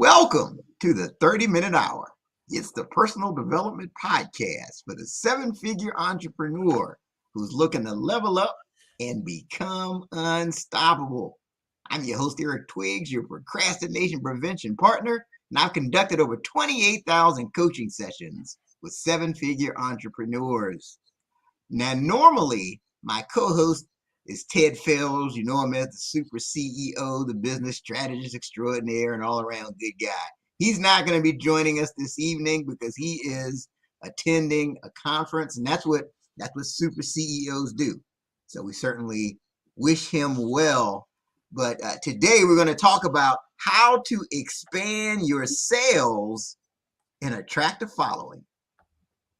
Welcome to the 30-Minute Hour. It's the personal development podcast for the seven-figure entrepreneur who's looking to level up and become unstoppable. I'm your host, Eric Twiggs, your procrastination prevention partner, and I've conducted over 28,000 coaching sessions with seven-figure entrepreneurs. Now, normally, my co-host is Ted Fells. You know him as the super CEO, the business strategist extraordinaire, and all-around good guy. He's not going to be joining us this evening because he is attending a conference, and that's what super CEOs do. So we certainly wish him well. But today we're going to talk about how to expand your sales and attract a following.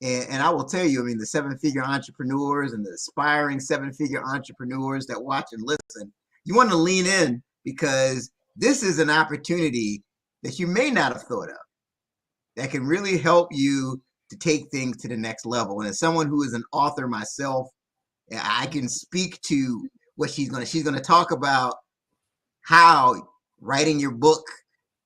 And I will tell you, I mean, the seven-figure entrepreneurs and the aspiring seven-figure entrepreneurs that watch and listen, you want to lean in because this is an opportunity that you may not have thought of that can really help you to take things to the next level. And as someone who is an author myself, I can speak to what she's going to talk about how writing your book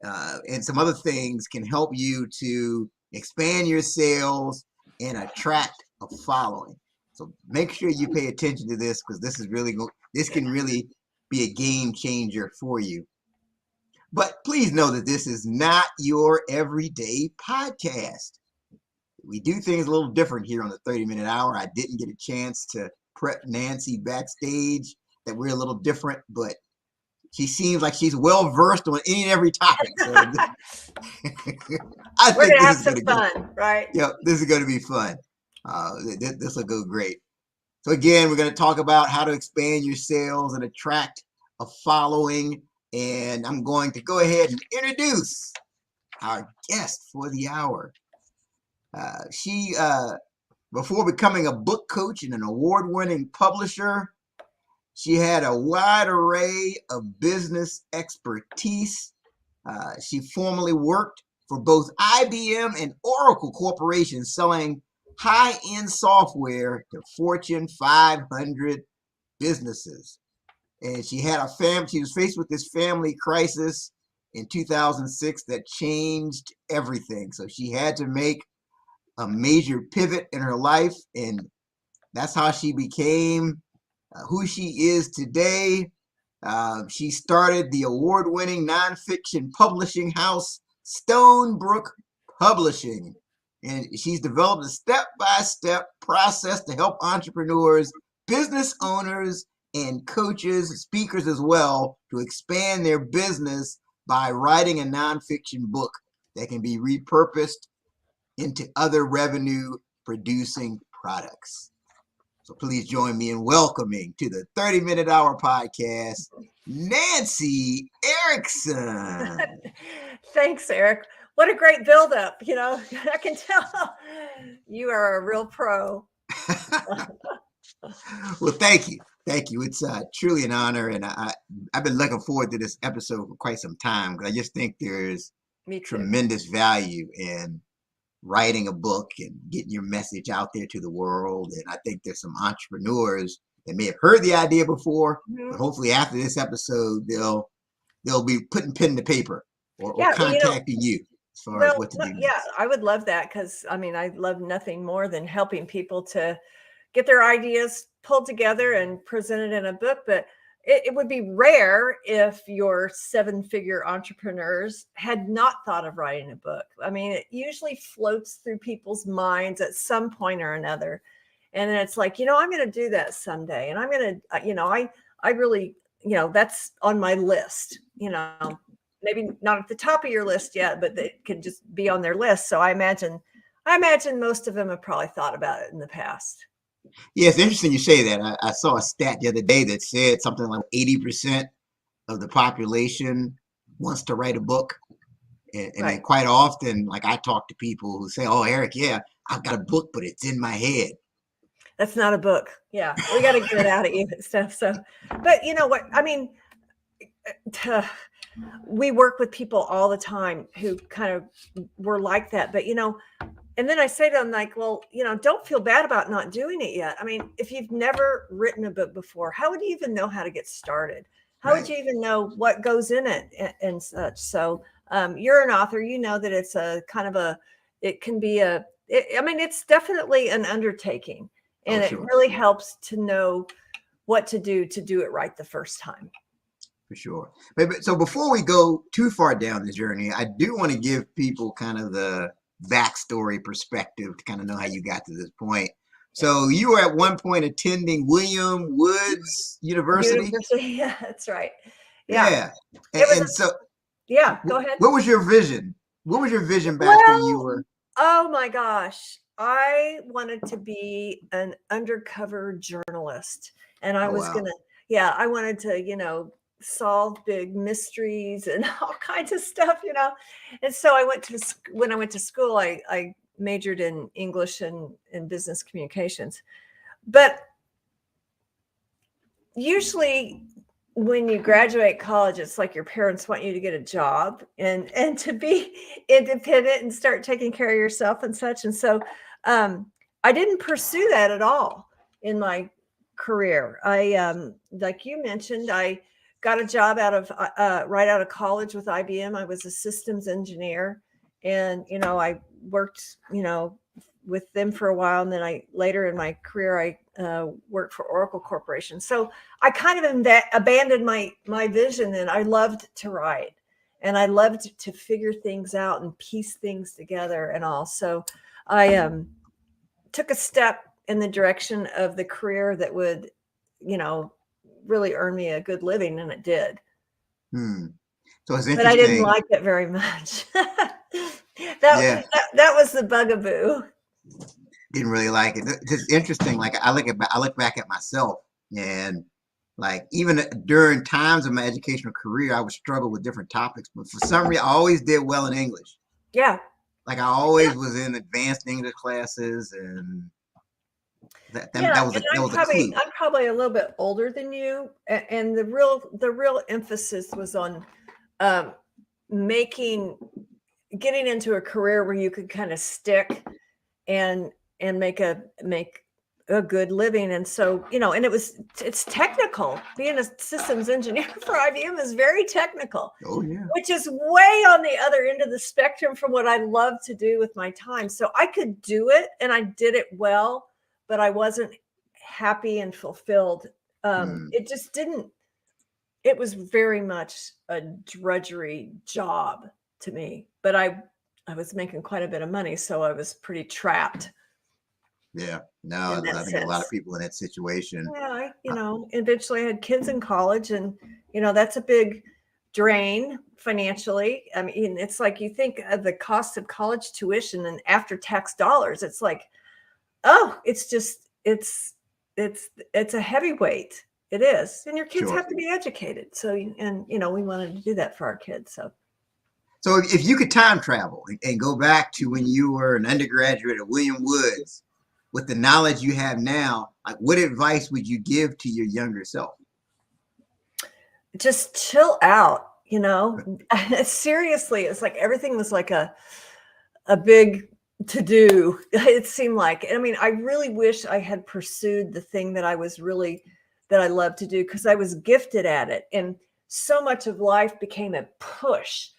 and some other things can help you to expand your sales and attract a following. So make sure you pay attention to this because this can really be a game changer for you. But please know that this is not your everyday podcast. We do things a little different here on the 30-Minute Hour. I didn't get a chance to prep Nancy backstage that we're a little different, but she seems like she's well versed on any and every topic. So I think we're gonna have some fun, right? Yeah, this is going to be fun. This will go great. So again, we're going to talk about how to expand your sales and attract a following. And I'm going to go ahead and introduce our guest for the hour. She, before becoming a book coach and an award-winning publisher, she had a wide array of business expertise. She formerly worked for both IBM and Oracle Corporations, selling high-end software to Fortune 500 businesses. And she was faced with this family crisis in 2006 that changed everything. So she had to make a major pivot in her life, and that's how she became who she is today. She started the award-winning nonfiction publishing house, Stonebrook Publishing. And she's developed a step-by-step process to help entrepreneurs, business owners, and coaches, speakers as well, to expand their business by writing a nonfiction book that can be repurposed into other revenue-producing products. So please join me in welcoming to the 30-Minute Hour podcast, Nancy Erickson. Thanks, Eric. What a great buildup. You know, I can tell you are a real pro. Well, thank you. Thank you. It's truly an honor. And I've been looking forward to this episode for quite some time because I just think there's tremendous value in writing a book and getting your message out there to the world. And I think there's some entrepreneurs that may have heard the idea before, but hopefully after this episode, they'll be putting pen to paper or contacting you as far as what to do next. Yeah, I would love that because, I mean, I love nothing more than helping people to get their ideas pulled together and presented in a book. But it would be rare if your seven-figure entrepreneurs had not thought of writing a book. I mean, it usually floats through people's minds at some point or another. And then it's like, I'm going to do that someday. And I'm going to, I really, that's on my list, maybe not at the top of your list yet, but it could just be on their list. So I imagine most of them have probably thought about it in the past. Yeah, it's interesting you say that. I saw a stat the other day that said something like 80% of the population wants to write a book. And then quite often, like I talk to people who say, oh, Eric, yeah, I've got a book, but it's in my head. That's not a book. Yeah, we got to get it out of you and stuff. So, but you know what? I mean, we work with people all the time who kind of were like that. But, and then I say to them, like, well, don't feel bad about not doing it yet. I mean, if you've never written a book before, how would you even know how to get started? How would you even know what goes in it and such? So You're an author, you know that it's a kind of it can be I mean, it's definitely an undertaking, Oh, and it sure. really helps to know what to do it right the first time. For sure. But so before we go too far down the journey, I do want to give people kind of the backstory perspective to kind of know how you got to this point. Yeah. So you were at one point attending William Woods University. University, yeah, that's right. Yeah, Yeah. it was And so yeah, go ahead. what was your vision? What was your vision back when you Well, were? oh my gosh. I wanted to be an undercover journalist, and I Oh, was wow. gonna, yeah, I wanted to, solve big mysteries and all kinds of stuff, And so when I went to school, I majored in English and business communications. But usually when you graduate college, it's like your parents want you to get a job and to be independent and start taking care of yourself and such. And so I didn't pursue that at all in my career. Like you mentioned, I got a job right out of college with IBM. I was a systems engineer, and I worked with them for a while, and then I later in my career I worked for Oracle Corporation. So I kind of abandoned my vision, and I loved to write, and I loved to figure things out and piece things together and all. So I took a step in the direction of the career that would, really earn me a good living, and it did. So it's But I didn't interesting. like it very much. Yeah. That was the bugaboo. Didn't really like it. It's interesting. Like I look back at myself, and like even during times of my educational career, I would struggle with different topics, but for some reason, I always did well in English. Yeah. Like I always was in advanced English classes, and Yeah, and that was a clue. I'm probably a little bit older than you, and the real emphasis was on um, making getting into a career where you could kind of stick and make a good living. And so, and it's technical. Being a systems engineer for IBM is very technical, Oh yeah, which is way on the other end of the spectrum from what I love to do with my time. So I could do it, and I did it well, but I wasn't happy and fulfilled. It just didn't, it was very much a drudgery job to me, but I was making quite a bit of money, so I was pretty trapped yeah. in No, that I think a lot of sense. people in that situation. Yeah, eventually I had kids in college, and that's a big drain financially. I mean, it's like you think of the cost of college tuition and after tax dollars, it's like, oh, it's just it's a heavyweight. It is. And your kids Sure. have to be educated. So we wanted to do that for our kids. So So if you could time travel and go back to when you were an undergraduate at William Woods, with the knowledge you have now, like what advice would you give to your younger self? just chill out, seriously. It's like everything was like a big to do. It seemed like, I mean, I really wish I had pursued the thing that I love to do, because I was gifted at it. And so much of life became a push,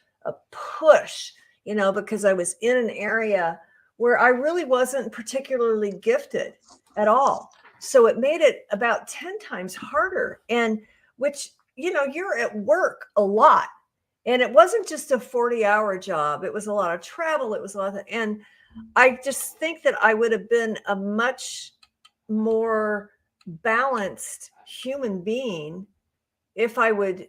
because I was in an area where I really wasn't particularly gifted at all. So it made it about 10 times harder. And which, you're at work a lot. And it wasn't just a 40-hour job. It was a lot of travel. It was a lot of, and I just think that I would have been a much more balanced human being if I would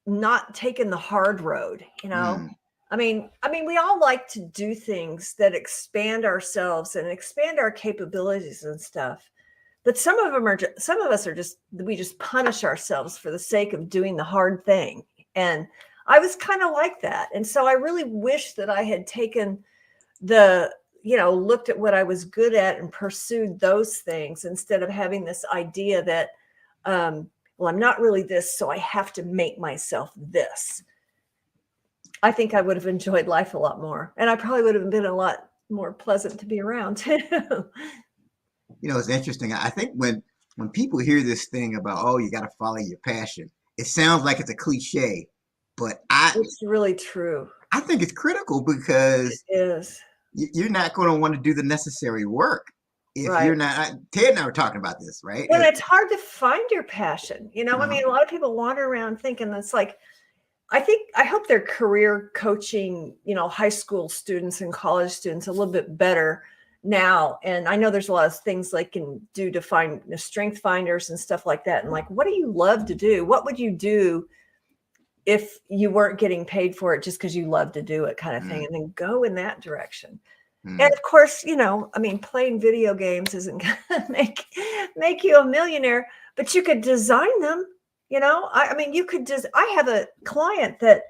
not taken the hard road. I mean, we all like to do things that expand ourselves and expand our capabilities and stuff. But some of us are just, we just punish ourselves for the sake of doing the hard thing. And I was kind of like that. And so I really wish that I had taken looked at what I was good at and pursued those things, instead of having this idea that, well, I'm not really this, so I have to make myself this. I think I would have enjoyed life a lot more, and I probably would have been a lot more pleasant to be around too. It's interesting. I think when people hear this thing about, oh, you got to follow your passion, it sounds like it's a cliche, but It's really true. I think it's critical It because is. you're not going to want to do the necessary work if Right. you're not. Ted and I were talking about this, right? Well, it's hard to find your passion. I Uh-huh. mean, a lot of people wander around thinking that's like, I hope they're career coaching, high school students and college students a little bit better now. And I know there's a lot of things they can do to find strength finders and stuff like that. And like, what do you love to do? What would you do if you weren't getting paid for it just because you love to do it, kind of thing? And then go in that direction. And Mm. of course, I mean, playing video games isn't going to make you a millionaire, but you could design them. I mean, you could just. I have a client that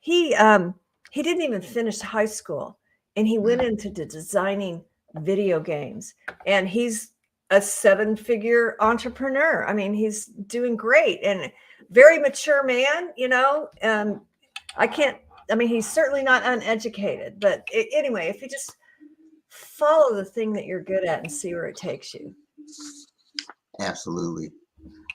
he didn't even finish high school, and he went Mm. into designing video games, and he's a 7-figure entrepreneur. I mean, he's doing great and very mature man. I can't. I mean, he's certainly not uneducated, but anyway, if you just follow the thing that you're good at and see where it takes you. Absolutely.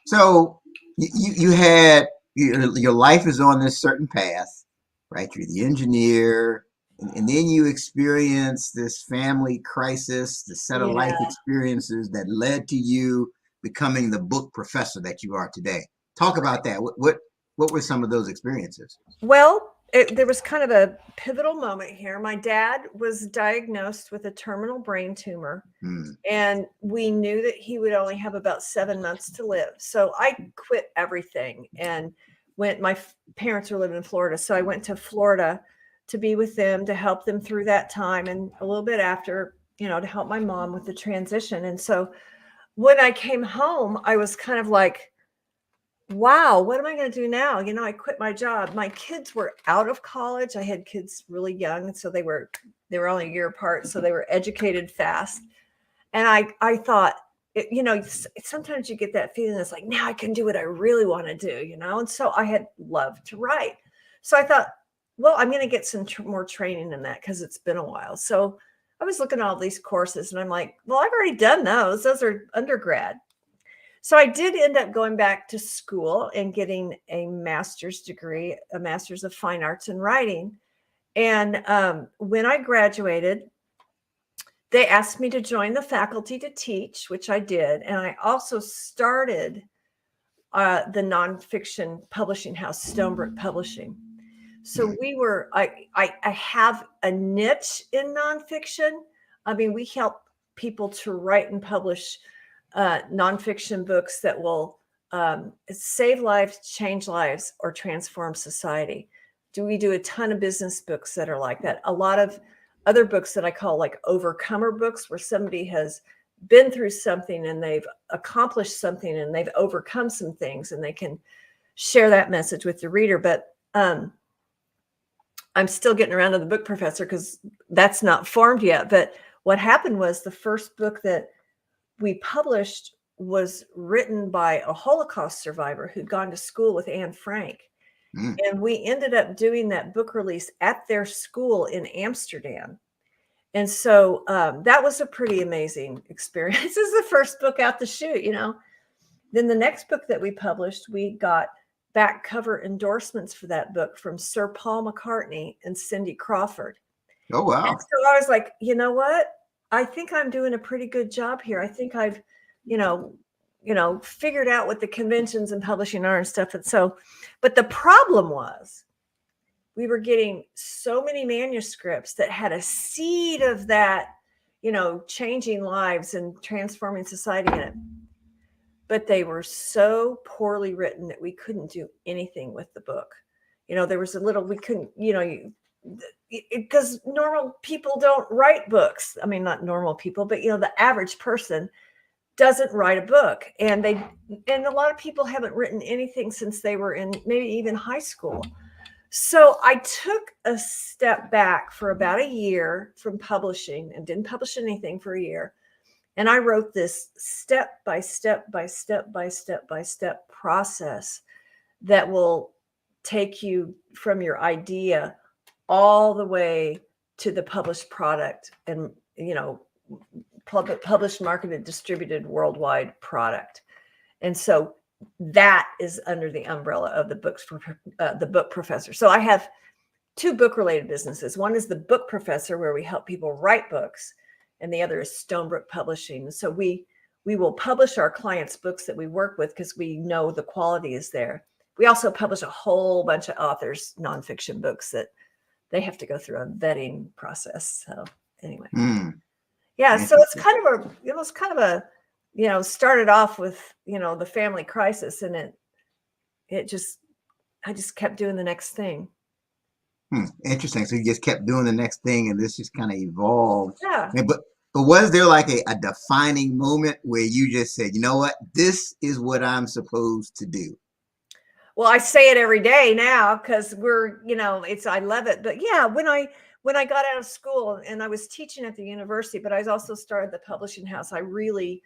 So you had your life is on this certain path, right? You're the engineer, and then you experience this family crisis, the set of life Yeah. experiences that led to you becoming the book professor that you are today. Talk about that. What were some of those experiences? Well, there was kind of a pivotal moment here. My dad was diagnosed with a terminal brain tumor, Mm. and we knew that he would only have about 7 months to live. So I quit everything and went. My parents were living in Florida, so I went to Florida to be with them, to help them through that time, and a little bit after, to help my mom with the transition. And so when I came home, I was kind of like, wow, what am I going to do now? I quit my job. My kids were out of college. I had kids really young, so they were only a year apart, so they were educated fast. And I thought, sometimes you get that feeling that's like, now I can do what I really want to do, And so I had loved to write. So I thought, well, I'm going to get some more training in that because it's been a while. So I was looking at all these courses, and I'm like, well, I've already done those. Those are undergrad. So I did end up going back to school and getting a master's degree, a master's of fine arts in writing. And when I graduated, they asked me to join the faculty to teach, which I did. And I also started the nonfiction publishing house, Stonebrook Publishing. So I have a niche in nonfiction. I mean, we help people to write and publish nonfiction books that will save lives, change lives, or transform society. We do a ton of business books that are like that. A lot of other books that I call like overcomer books, where somebody has been through something and they've accomplished something and they've overcome some things, and they can share that message with the reader. But I'm still getting around to the book professor because that's not formed yet. But what happened was the first book that we published was written by a Holocaust survivor who'd gone to school with Anne Frank. Mm. And we ended up doing that book release at their school in Amsterdam. And so that was a pretty amazing experience. This is the first book out the chute, Then the next book that we published, we got back cover endorsements for that book from Sir Paul McCartney and Cindy Crawford. Oh, wow. And so I was like, you know what? I think I'm doing a pretty good job here. I think I've, figured out what the conventions and publishing are and stuff. And so, but the problem was we were getting so many manuscripts that had a seed of that, changing lives and transforming society in it. But they were so poorly written that we couldn't do anything with the book. There was we couldn't, because normal people don't write books. I mean, not normal people, but the average person doesn't write a book. And a lot of people haven't written anything since they were in maybe even high school. So I took a step back for about a year from publishing and didn't publish anything for a year. And I wrote this step by step by step by step by step process that will take you from your idea all the way to the published product and, published, marketed, distributed worldwide product. And so that is under the umbrella of the book professor. So I have two book-related businesses. One is the Book Professor, where we help people write books, and the other is Stonebrook Publishing. So we will publish our clients' books that we work with because we know the quality is there. We also publish a whole bunch of authors' nonfiction books that they have to go through a vetting process. So anyway, yeah. So it's kind of a, started off with, the family crisis, and I just kept doing the next thing. Interesting. So you just kept doing the next thing, and this just kind of evolved. Yeah. But was there like a defining moment where you just said, you know what, this is what I'm supposed to do? Well, I say it every day now because I love it. But yeah, when I got out of school and I was teaching at the university, but I also started the publishing house, it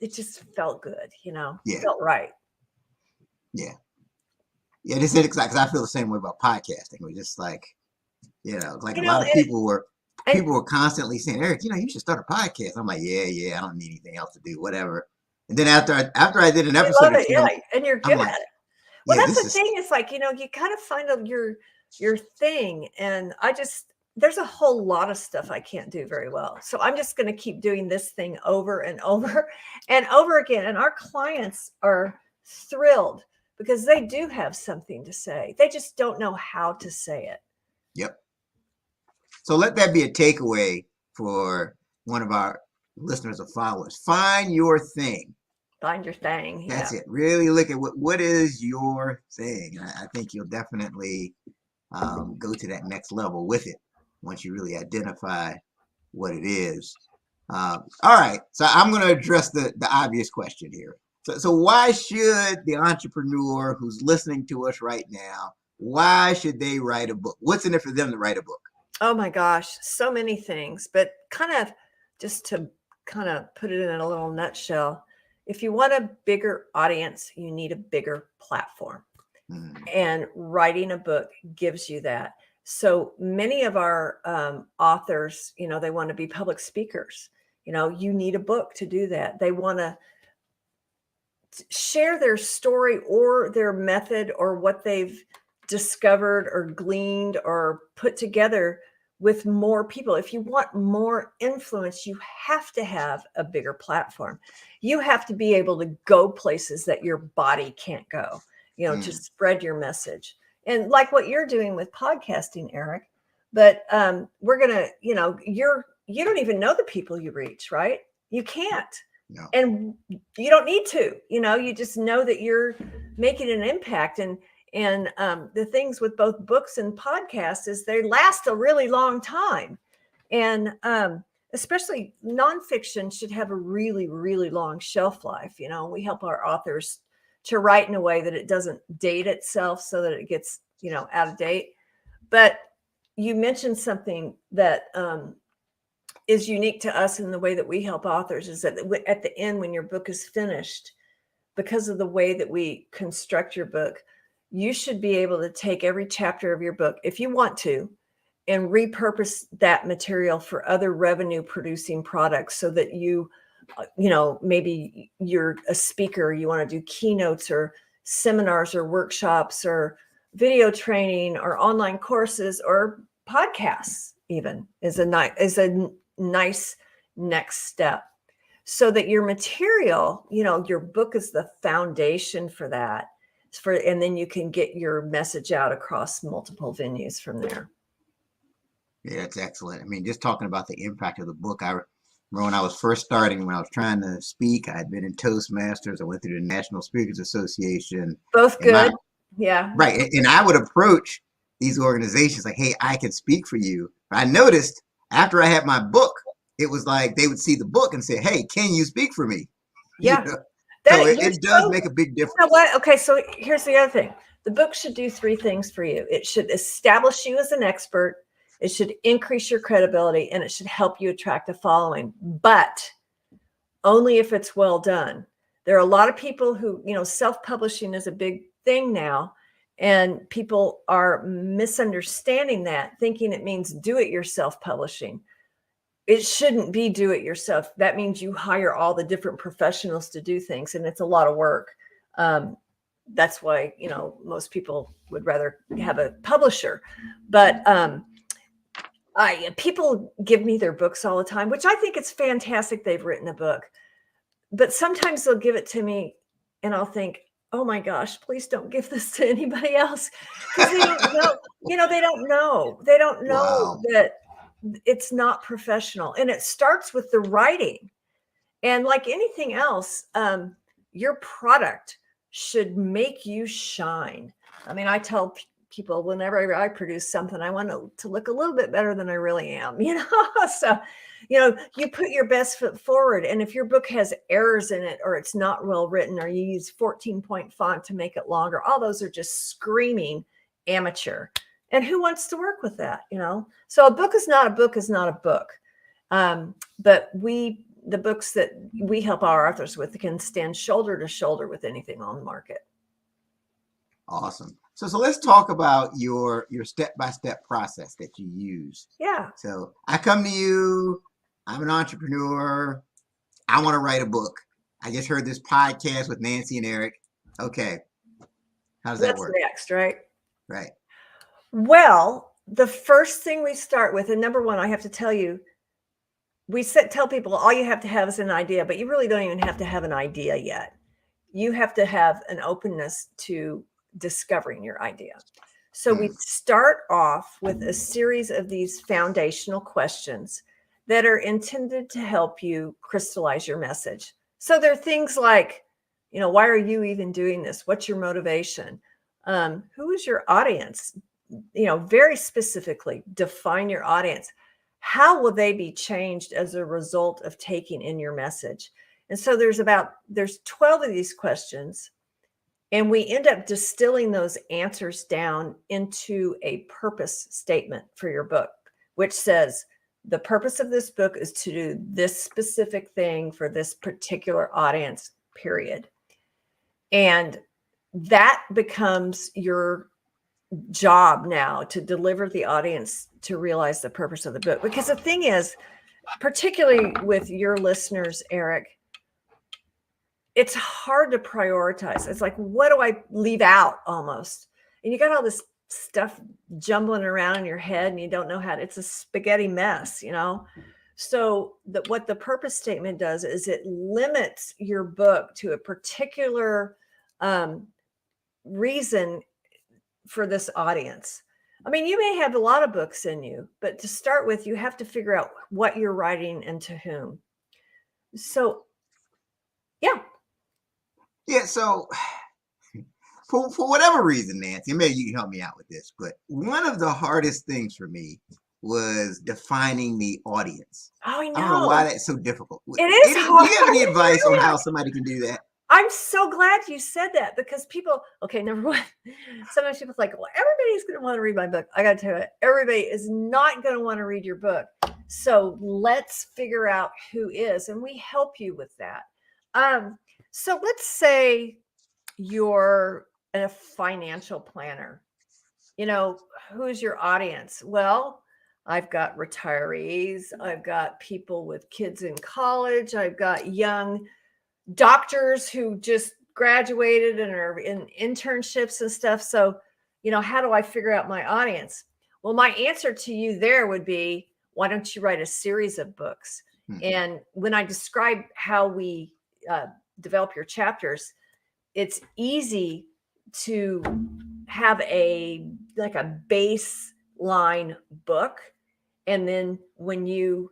just felt good, Yeah. Felt right. Yeah. Yeah, this is exactly, because I feel the same way about podcasting. We're just like, like a lot of people were constantly saying, Eric, you should start a podcast. I'm like, yeah, I don't need anything else to do, whatever. And then after I did an episode, and you're good at it. Well, that's the thing. It's like, you kind of find your thing, and there's a whole lot of stuff I can't do very well. So I'm just going to keep doing this thing over and over and over again. And our clients are thrilled because they do have something to say. They just don't know how to say it. Yep. So let that be a takeaway for one of our listeners or followers. Find your thing. Find your thing. That's it. Really look at what is your thing. And I think you'll definitely go to that next level with it once you really identify what it is. All right. So I'm going to address the obvious question here. So why should the entrepreneur who's listening to us right now, why should they write a book? What's in it for them to write a book? Oh my gosh, so many things, but just to put it in a little nutshell, if you want a bigger audience, you need a bigger platform. And writing a book gives you that. So many of our authors, they want to be public speakers. You need a book to do that. They want to share their story or their method or what they've discovered or gleaned or put together with more people. If you want more influence, you have to have a bigger platform. You have to be able to go places that your body can't go, to spread your message. And like what you're doing with podcasting, Eric, but we're going to, you don't even know the people you reach, right? You can't. No. And you don't need to, you just know that you're making an impact. And the things with both books and podcasts is they last a really long time. And especially nonfiction should have a really, really long shelf life. We help our authors to write in a way that it doesn't date itself so that it gets, out of date. But you mentioned something that is unique to us in the way that we help authors is that at the end, when your book is finished, because of the way that we construct your book, you should be able to take every chapter of your book, if you want to, and repurpose that material for other revenue producing products so that maybe you're a speaker, you want to do keynotes or seminars or workshops or video training or online courses or podcasts even is a nice next step, so that your material, your book is the foundation for that. And then you can get your message out across multiple venues from there. Yeah, that's excellent. I mean, just talking about the impact of the book, I remember when I was first starting, when I was trying to speak, I had been in Toastmasters. I went through the National Speakers Association. Both good. Yeah. Right. And I would approach these organizations like, hey, I can speak for you. But I noticed after I had my book, it was like they would see the book and say, hey, can you speak for me? Yeah. So it does make a big difference. You know what? Okay, so here's the other thing. The book should do three things for you. It should establish you as an expert. It should increase your credibility, and it should help you attract a following, but only if it's well done. There are a lot of people who, self-publishing is a big thing now, and people are misunderstanding that, thinking it means do-it-yourself publishing. It shouldn't be do-it-yourself. That means you hire all the different professionals to do things, and it's a lot of work. that's why, most people would rather have a publisher. But people give me their books all the time, which I think it's fantastic they've written a book. But sometimes they'll give it to me and I'll think, oh my gosh, please don't give this to anybody else. Because they don't know, they don't know. They don't know Wow. that it's not professional. And it starts with the writing. And like anything else, your product should make you shine. I mean, I tell people whenever I produce something, I want to look a little bit better than I really am, So, you put your best foot forward. And if your book has errors in it, or it's not well written, or you use 14-point font to make it longer, all those are just screaming amateur. And who wants to work with that, So a book is not a book is not a book. But the books that we help our authors with can stand shoulder to shoulder with anything on the market. Awesome. So let's talk about your step-by-step process that you use. Yeah. So I come to you, I'm an entrepreneur, I want to write a book. I just heard this podcast with Nancy and Eric. Okay. How does that work? What's next, right? Right. Well, the first thing we start with, and number one, I have to tell you, tell people all you have to have is an idea, but you really don't even have to have an idea yet. You have to have an openness to discovering your idea. So we start off with a series of these foundational questions that are intended to help you crystallize your message. So there are things like, why are you even doing this? What's your motivation? Who is your audience? Very specifically define your audience. How will they be changed as a result of taking in your message? And so there's 12 of these questions, and we end up distilling those answers down into a purpose statement for your book, which says the purpose of this book is to do this specific thing for this particular audience, period. And that becomes your job now, to deliver the audience to realize the purpose of the book. Because the thing is, particularly with your listeners, Eric, it's hard to prioritize. It's like, what do I leave out almost? And you got all this stuff jumbling around in your head and you don't know it's a spaghetti mess, So what the purpose statement does is it limits your book to a particular reason for this audience. I mean, you may have a lot of books in you, but to start with, you have to figure out what you're writing and to whom. So, yeah. Yeah. So for whatever reason, Nancy, maybe you can help me out with this, but one of the hardest things for me was defining the audience. Oh, I know. I don't know why that's so difficult. It is hard. Do you have any advice on how somebody can do that? I'm so glad you said that, because people, number one, sometimes people's like, well, everybody's going to want to read my book. I got to tell you, everybody is not going to want to read your book. So let's figure out who is, and we help you with that. So let's say you're a financial planner. Who's your audience? Well, I've got retirees. I've got people with kids in college. I've got young doctors who just graduated and are in internships and stuff. So, how do I figure out my audience? Well, my answer to you there would be, why don't you write a series of books? And when I describe how we develop your chapters, it's easy to have a baseline book. And then when you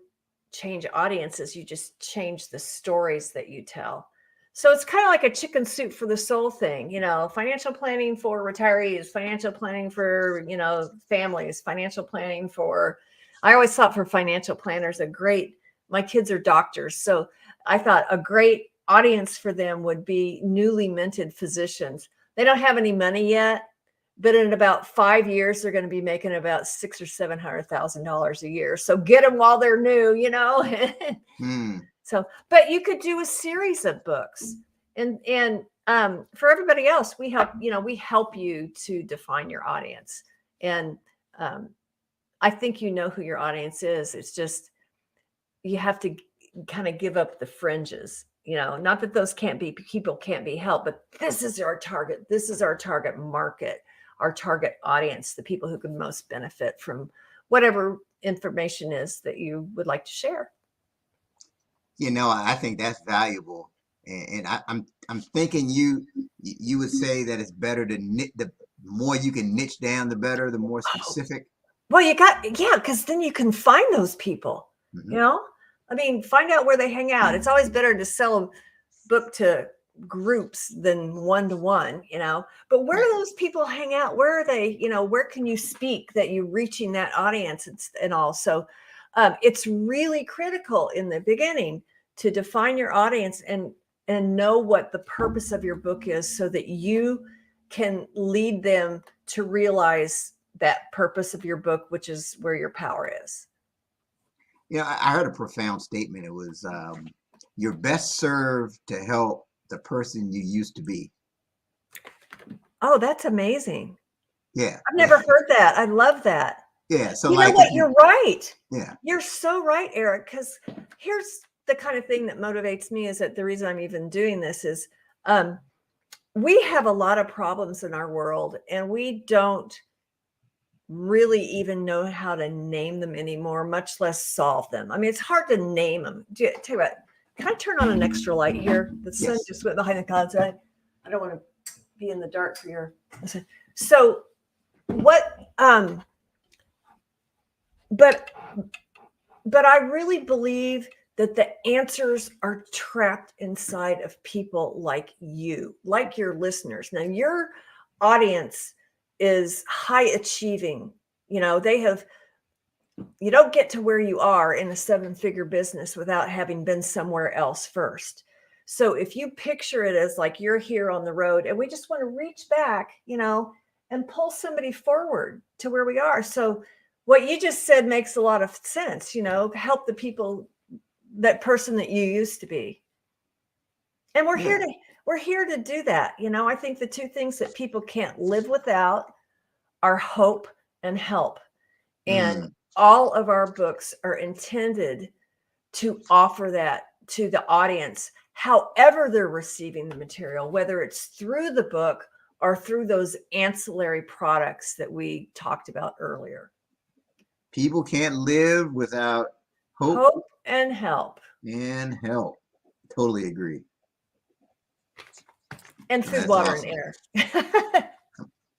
change audiences, you just change the stories that you tell. So it's kind of like a chicken soup for the soul thing, financial planning for retirees, financial planning for, families, financial planning for, I always thought for financial planners, my kids are doctors. So I thought a great audience for them would be newly minted physicians. They don't have any money yet, but in about 5 years, they're going to be making about $600,000 or $700,000 a year. So get them while they're new, So, but you could do a series of books, and for everybody else, we help you to define your audience. And I think who your audience is. It's just you have to kind of give up the fringes not that those people can't be helped, but this is our target. This is our target market, our target audience, the people who can most benefit from whatever information is that you would like to share. I think that's valuable. And I'm thinking you would say that it's better to the more you can niche down, the better, the more specific. Well, because then you can find those people, find out where they hang out. It's always better to sell a book to groups than one-to-one, but where do those people hang out? Where are they? Where can you speak that you're reaching that audience and all? So it's really critical in the beginning to define your audience and know what the purpose of your book is, so that you can lead them to realize that purpose of your book, which is where your power is. I heard a profound statement. It was, you're best served to help the person you used to be. Oh, that's amazing. Yeah. I've never heard that. I love that. Yeah. So you know what? You're right. Yeah. You're so right, Eric, because here's the kind of thing that motivates me, is that the reason I'm even doing this is we have a lot of problems in our world, and we don't really even know how to name them anymore, much less solve them. I mean, it's hard to name them. Tell you what, can I turn on an extra light here? The sun just went behind the clouds. I don't want to be in the dark for your. So what? But I really believe that the answers are trapped inside of people like you, like your listeners. Now, your audience is high achieving. You don't get to where you are in a 7-figure business without having been somewhere else first. So if you picture it as like you're here on the road and we just want to reach back, and pull somebody forward to where we are. So what you just said makes a lot of sense, help the people, that person that you used to be. And we're here to do that. I think the two things that people can't live without are hope and help. And all of our books are intended to offer that to the audience, however they're receiving the material, whether it's through the book or through those ancillary products that we talked about earlier. People can't live without hope and help. Totally agree. And food, water, and air.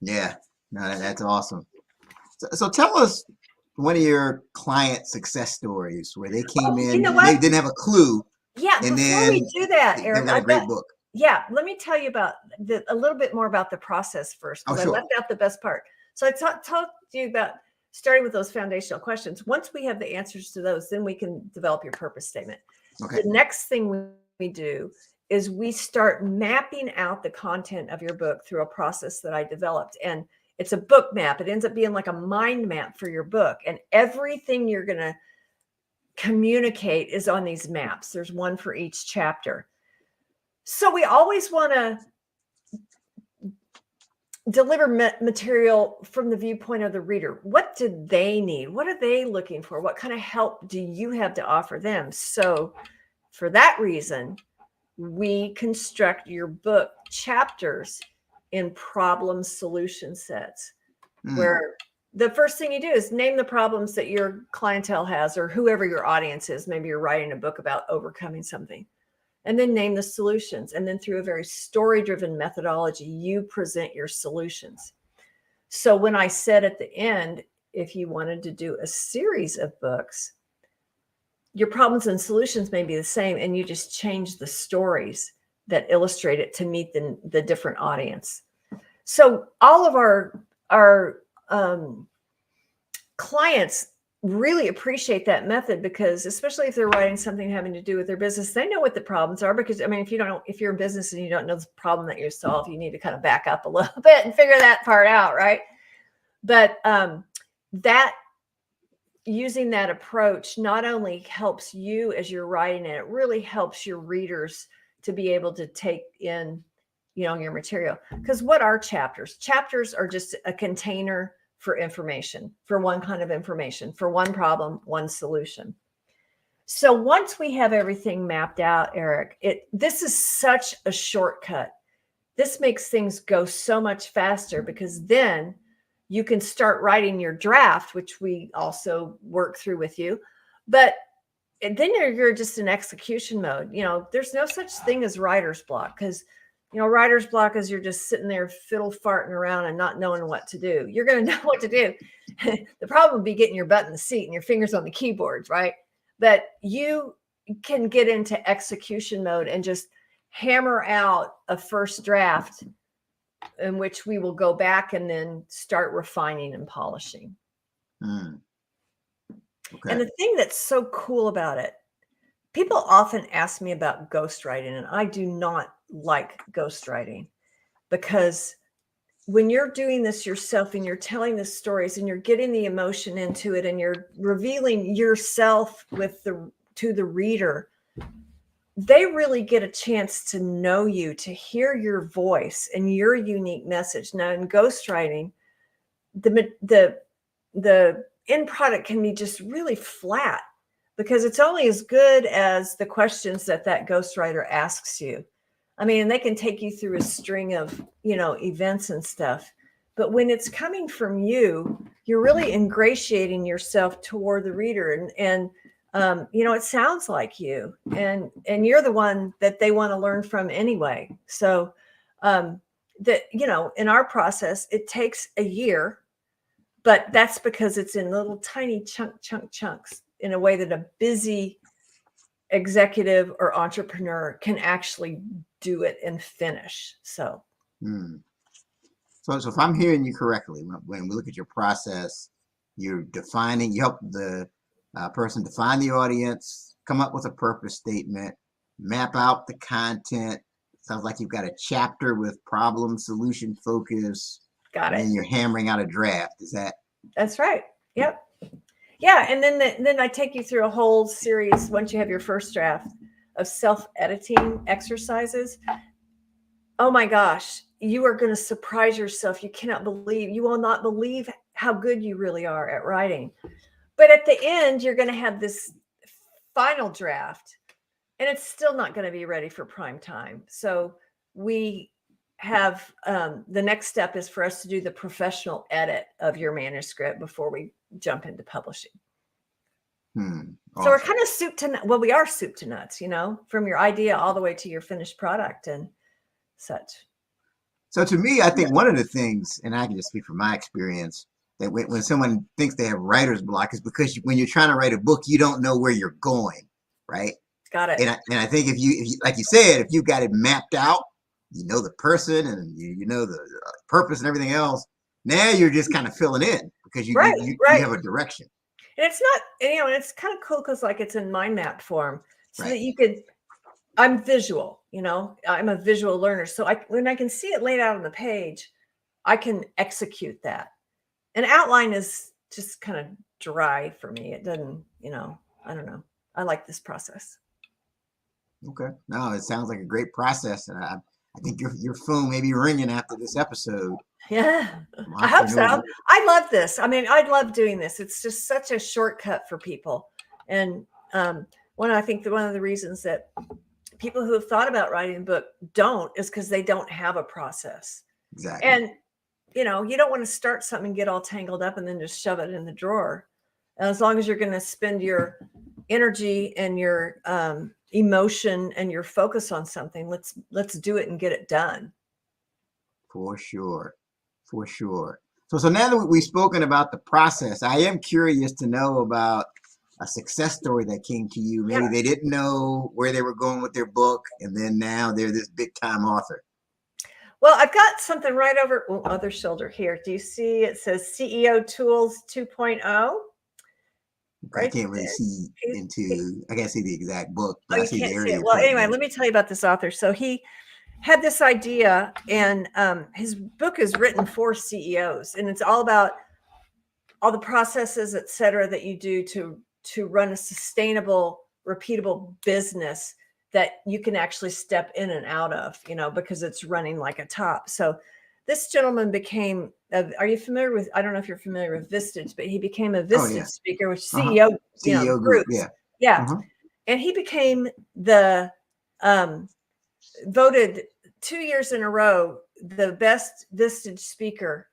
Yeah, no, that's awesome. So tell us one of your client success stories where they came in, they didn't have a clue. Yeah, and before we do that, Eric, got a great book. Yeah, let me tell you about a little bit more about the process first, because I left out the best part. So I talked to you about starting with those foundational questions. Once we have the answers to those, then we can develop your purpose statement. Okay. The next thing we do is we start mapping out the content of your book through a process that I developed. And it's a book map. It ends up being like a mind map for your book. And everything you're going to communicate is on these maps. There's one for each chapter. So we always want to deliver material from the viewpoint of the reader. What do they need? What are they looking for? What kind of help do you have to offer them? So for that reason, we construct your book chapters in problem solution sets, where the first thing you do is name the problems that your clientele has, or whoever your audience is. Maybe you're writing a book about overcoming something, and then name the solutions. And then through a very story-driven methodology, you present your solutions. So when I said at the end, if you wanted to do a series of books, your problems and solutions may be the same, and you just change the stories that illustrate it to meet the different audience. So all of our clients really appreciate that method, because especially if they're writing something having to do with their business, they know what the problems are. Because if you're in business and you don't know the problem that you solve, you need to kind of back up a little bit and figure that part out, right? But using that approach not only helps you as you're writing it, it really helps your readers to be able to take in, your material. Because what are chapters? Chapters are just a container for information, for one kind of information, for one problem, one solution. So once we have everything mapped out, Eric, this is such a shortcut. This makes things go so much faster, because then you can start writing your draft, which we also work through with you. But then you're just in execution mode. There's no such thing as writer's block, because writer's block is you're just sitting there fiddle farting around and not knowing what to do. You're going to know what to do. The problem would be getting your butt in the seat and your fingers on the keyboards, right? But you can get into execution mode and just hammer out a first draft in which we will go back and then start refining and polishing. Okay. And the thing that's so cool about it, people often ask me about ghostwriting, and I do not like ghostwriting, because when you're doing this yourself and you're telling the stories and you're getting the emotion into it and you're revealing yourself to the reader, they really get a chance to know you, to hear your voice and your unique message. Now, in ghostwriting, the end product can be just really flat, because it's only as good as the questions that ghostwriter asks you. I mean, and they can take you through a string of, events and stuff. But when it's coming from you, you're really ingratiating yourself toward the reader. And it sounds like you. And you're the one that they want to learn from anyway. So, in our process, it takes a year. But that's because it's in little tiny chunks in a way that a busy executive or entrepreneur can actually do it and finish. So, so if I'm hearing you correctly, when we look at your process, you help the person define the audience, come up with a purpose statement, map out the content. Sounds like you've got a chapter with problem solution focus. Got it. And then you're hammering out a draft. Is that? That's right. Yep. Yeah. And then I take you through a whole series, once you have your first draft, of self-editing exercises. Oh my gosh, you are going to surprise yourself. You will not believe how good you really are at writing. But at the end, you're going to have this final draft, and it's still not going to be ready for prime time. So we have the next step is for us to do the professional edit of your manuscript before we jump into publishing. Awesome. So we're kind of we are soup to nuts, from your idea all the way to your finished product and such. So to me, I think one of the things, and I can just speak from my experience, that when someone thinks they have writer's block is because when you're trying to write a book, you don't know where you're going, right? Got it. And I think if you, like you said, if you got it mapped out, you know the person and you know the purpose and everything else, now you're just kind of filling in because you have a direction. And it's not, it's kind of cool because it's in mind map form, so that you could, I'm visual, I'm a visual learner. So when I can see it laid out on the page, I can execute that. An outline is just kind of dry for me. It doesn't, I don't know. I like this process. Okay. No, it sounds like a great process. And I think your phone may be ringing after this episode. Yeah, I hope so. I love this. I mean, I love doing this. It's just such a shortcut for people. And I think one of the reasons that people who have thought about writing a book don't is because they don't have a process. Exactly. And, you don't want to start something and get all tangled up and then just shove it in the drawer. And as long as you're going to spend your energy and your emotion and your focus on something, let's do it and get it done. For sure. So now that we've spoken about the process, I am curious to know about a success story that came to you. Maybe they didn't know where they were going with their book, and then now they're this big time author. Well, I've got something right over other shoulder here. Do you see it says CEO Tools 2.0? I can't really see I can't see the exact book. But I see the area. Well, anyway, let me tell you about this author. So he had this idea, and his book is written for CEOs, and it's all about all the processes, et cetera, that you do to run a sustainable, repeatable business that you can actually step in and out of, because it's running like a top. So this gentleman became, are you familiar with, I don't know if you're familiar with Vistage, but he became a Vistage speaker, which CEO, CEO group. Yeah. Yeah. and he became the voted 2 years in a row the best Vistage speaker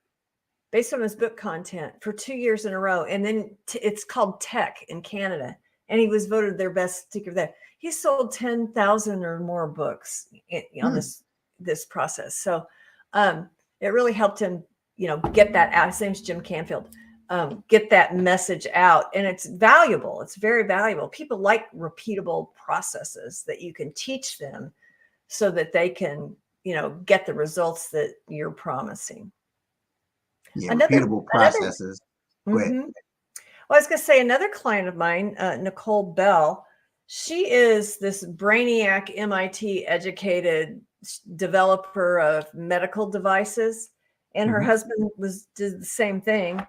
based on his book content for 2 years in a row. And then it's called Tech in Canada, and he was voted their best speaker there. He sold 10,000 or more books on this process. So it really helped him, get that out. His name's Jim Canfield. Get that message out, and it's valuable. It's very valuable. People like repeatable processes that you can teach them so that they can, get the results that you're promising. Yeah, repeatable processes. Go ahead. Well, I was going to say another client of mine, Nicole Bell. She is this brainiac MIT educated developer of medical devices, and her husband did the same thing.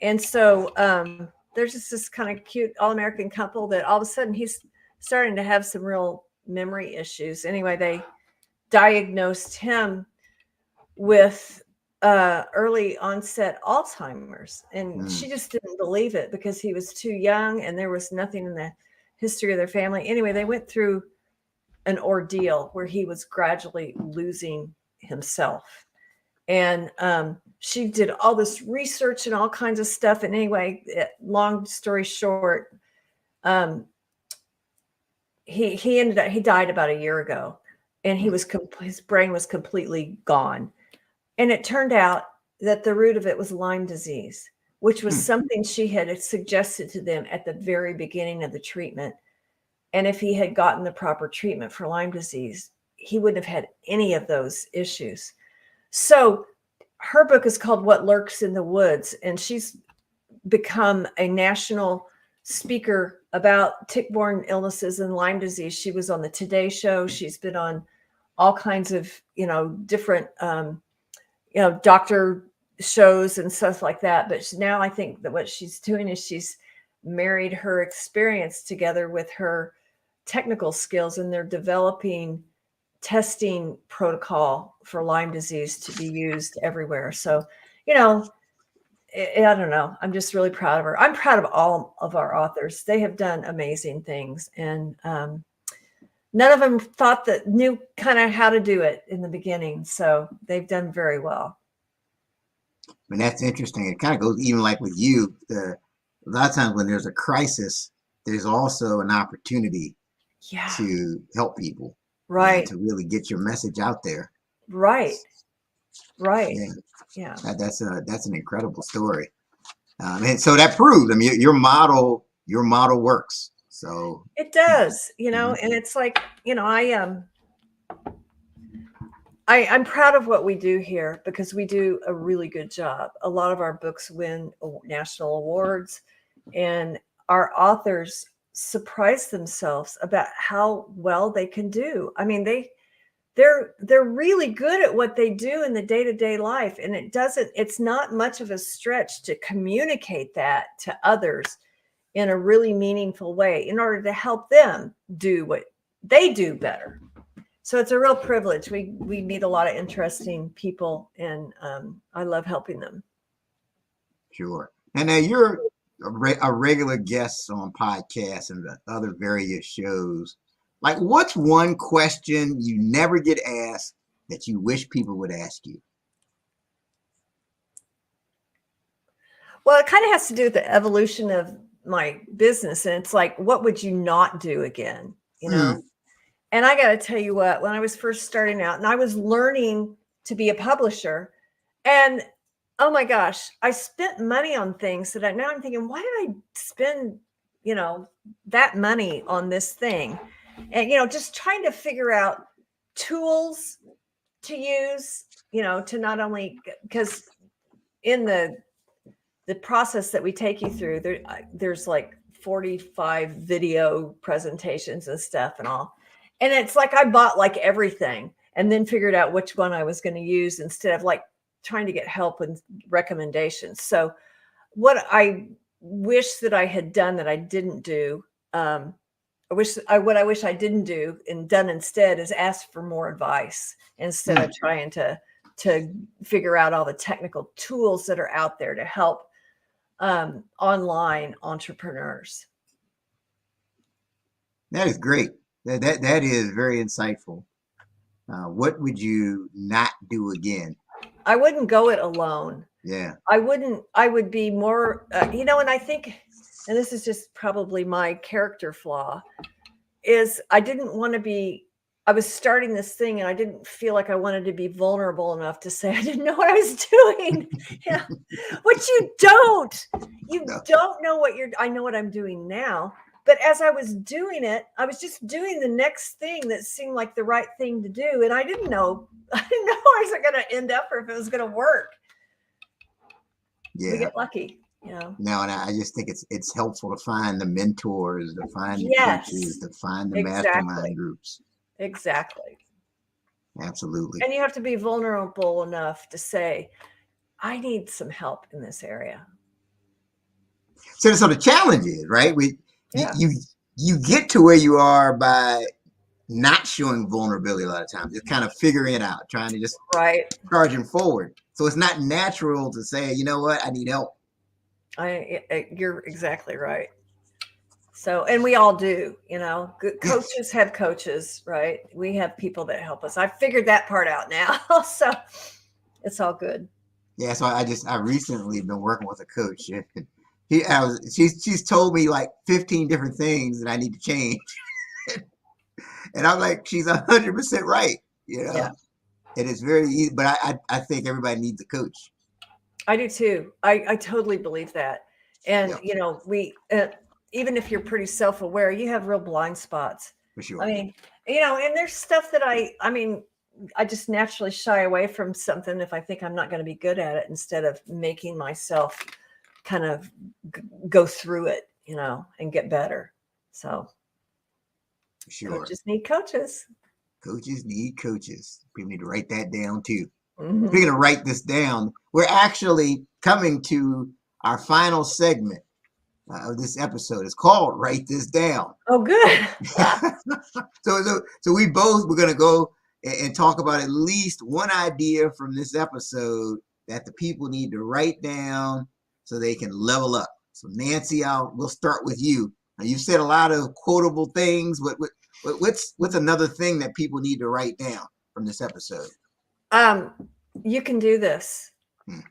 And so there's just this kind of cute all-American couple that all of a sudden he's starting to have some real memory issues. Anyway, they diagnosed him with early onset Alzheimer's, and she just didn't believe it because he was too young and there was nothing in the history of their family. Anyway, they went through an ordeal where he was gradually losing himself. And she did all this research and all kinds of stuff. And anyway, long story short, he died about a year ago, and his brain was completely gone. And it turned out that the root of it was Lyme disease, which was something she had suggested to them at the very beginning of the treatment. And if he had gotten the proper treatment for Lyme disease, he wouldn't have had any of those issues. So her book is called What Lurks in the Woods, and she's become a national speaker about tick-borne illnesses and Lyme disease. She was on the Today Show. She's been on all kinds of, different, doctor shows and stuff like that. But now I think that what she's doing is she's married her experience together with her technical skills, and they're developing testing protocol for Lyme disease to be used everywhere. So, I don't know. I'm just really proud of her. I'm proud of all of our authors. They have done amazing things. And none of them knew kind of how to do it in the beginning. So they've done very well. And that's interesting. It kind of goes even like with you. A lot of times when there's a crisis, there's also an opportunity to help people. Right. To really get your message out there. Right. Yeah. That's an incredible story. And so that proves, your model works. So it does, and it's like, I'm proud of what we do here because we do a really good job. A lot of our books win national awards, and our authors surprise themselves about how well they can do. They're really good at what they do in the day-to-day life, and it's not much of a stretch to communicate that to others in a really meaningful way in order to help them do what they do better. So it's a real privilege. We meet a lot of interesting people, and I love helping them. Sure. And you're a regular guest on podcasts and the other various shows. Like, what's one question you never get asked that you wish people would ask you? Well, it kind of has to do with the evolution of my business. And it's like, what would you not do again? And I got to tell you what, when I was first starting out and I was learning to be a publisher, and oh my gosh, I spent money on things that now I'm thinking, why did I spend, that money on this thing? And, just trying to figure out tools to use, to not only, because in the process that we take you through, there's like 45 video presentations and stuff and all. And it's like I bought like everything and then figured out which one I was going to use instead of like trying to get help and recommendations. So what I wish that I had done that I didn't do, what I wish I didn't do and done instead is ask for more advice instead of trying to figure out all the technical tools that are out there to help online entrepreneurs. That is great. That is very insightful. What would you not do again? I wouldn't go it alone. Yeah. I would be more, and I think, and this is just probably my character flaw, is I was starting this thing and I didn't feel like I wanted to be vulnerable enough to say I didn't know what I was doing. Yeah. Which you don't. You No. don't know I know what I'm doing now. But as I was doing it, I was just doing the next thing that seemed like the right thing to do. And I didn't know where I was going to end up or if it was going to work. Yeah. We get lucky. No, and I just think it's helpful to find the mentors, to find the coaches, to find the mastermind groups. Exactly. Absolutely. And you have to be vulnerable enough to say, I need some help in this area. So the challenge is, right? You get to where you are by not showing vulnerability a lot of times, just kind of figuring it out, trying to just charging forward. So it's not natural to say, you know what, I need help. You're exactly right. So, and we all do, good coaches have coaches, right? We have people that help us. I figured that part out now. So it's all good. Yeah. So I recently been working with a coach. She's told me like 15 different things that I need to change. And I'm like, she's 100% right. Yeah. And it's very easy, but I think everybody needs a coach. I do too. I totally believe that. And, even if you're pretty self-aware, you have real blind spots. For sure. I mean, and there's stuff that I just naturally shy away from something if I think I'm not going to be good at it, instead of making myself kind of go through it, and get better. So sure. Coaches need coaches. Coaches need coaches. People need to write that down too. Mm-hmm. Speaking of write this down, we're actually coming to our final segment of this episode. It's called Write This Down. Oh, good. So we're going to go and talk about at least one idea from this episode that the people need to write down so they can level up. So Nancy, we'll start with you. Now, you've said a lot of quotable things, but what's another thing that people need to write down from this episode? You can do this.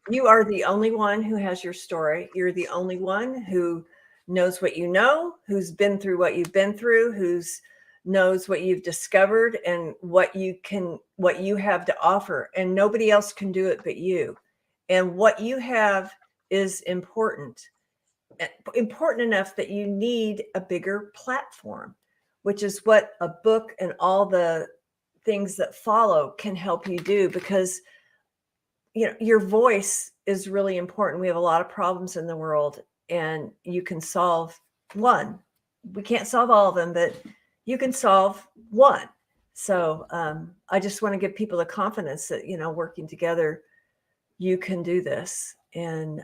You are the only one who has your story. You're the only one who knows what you know, who's been through what you've been through, knows what you've discovered and what you have to offer. And nobody else can do it but you. And what you have is important enough that you need a bigger platform, which is what a book and all the things that follow can help you do, because your voice is really important. We have a lot of problems in the world, and you can solve one. We can't solve all of them, but you can solve one. So I just want to give people the confidence that, working together, you can do this, and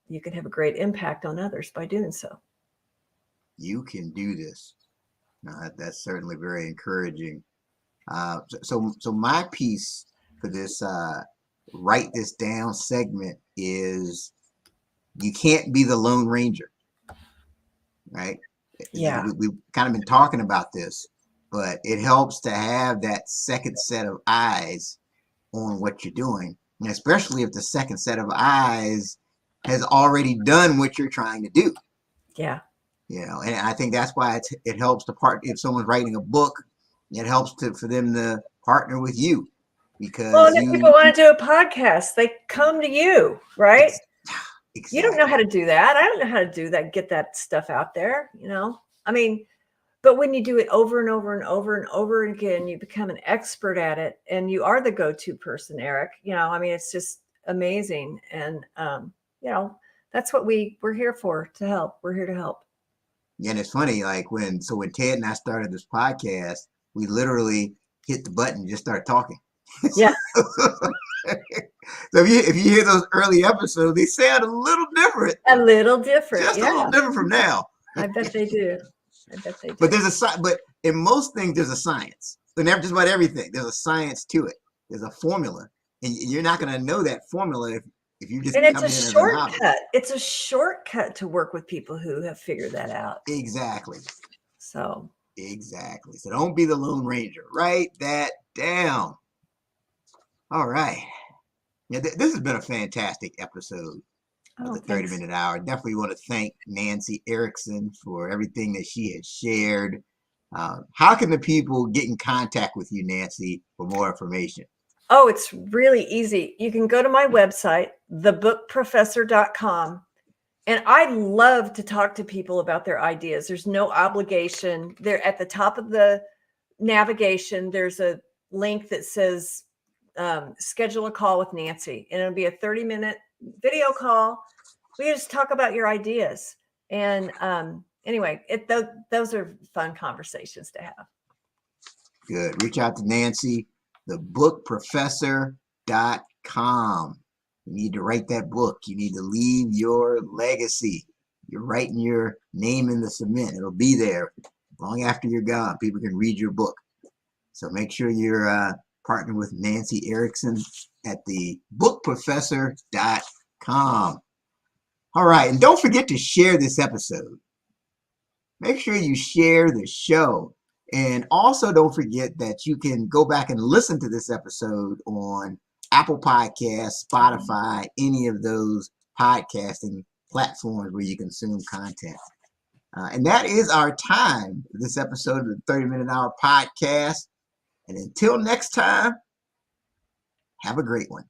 you can have a great impact on others by doing so. You can do this. That's certainly very encouraging. So my piece for this Write This Down segment is you can't be the Lone Ranger, right? Yeah. We've kind of been talking about this, but it helps to have that second set of eyes on what you're doing, and especially if the second set of eyes has already done what you're trying to do. Yeah. And I think that's why it helps to if someone's writing a book, it helps for them to partner with you, because if people want to do a podcast, they come to you, right? Exactly. You don't know how to do that. I don't know how to do that. Get that stuff out there, but when you do it over and over and over and over again, you become an expert at it, and you are the go-to person, Eric. It's just amazing. And, that's what we're here for, to help. We're here to help. Yeah, and it's funny, like when Ted and I started this podcast, we literally hit the button and just started talking. Yeah. So if you hear those early episodes, they sound a little different. A little different. Just a little different from now. I bet they do. But but in most things, there's a science. So just about everything, there's a science to it. There's a formula, and you're not going to know that formula if you just. And it's a shortcut. It's a shortcut to work with people who have figured that out. Exactly. So exactly. So don't be the Lone Ranger. Write that down. All right. Yeah, this has been a fantastic episode of the 30 thanks. Minute Hour. Definitely want to thank Nancy Erickson for everything that she has shared. How can the people get in contact with you, Nancy, for more information? Oh, it's really easy. You can go to my website, thebookprofessor.com. And I love to talk to people about their ideas. There's no obligation. They're at the top of the navigation. There's a link that says schedule a call with Nancy, and it'll be a 30-minute video call. We just talk about your ideas. And anyway, those are fun conversations to have. Good. Reach out to Nancy, thebookprofessor.com. You need to write that book. You need to leave your legacy. You're writing your name in the cement. It'll be there long after you're gone. People can read your book. So make sure you're partnering with Nancy Erickson at thebookprofessor.com. All right. And don't forget to share this episode. Make sure you share the show. And also don't forget that you can go back and listen to this episode on Apple Podcasts, Spotify, any of those podcasting platforms where you consume content. And that is our time for this episode of the 30 Minute Hour podcast. And until next time, have a great one.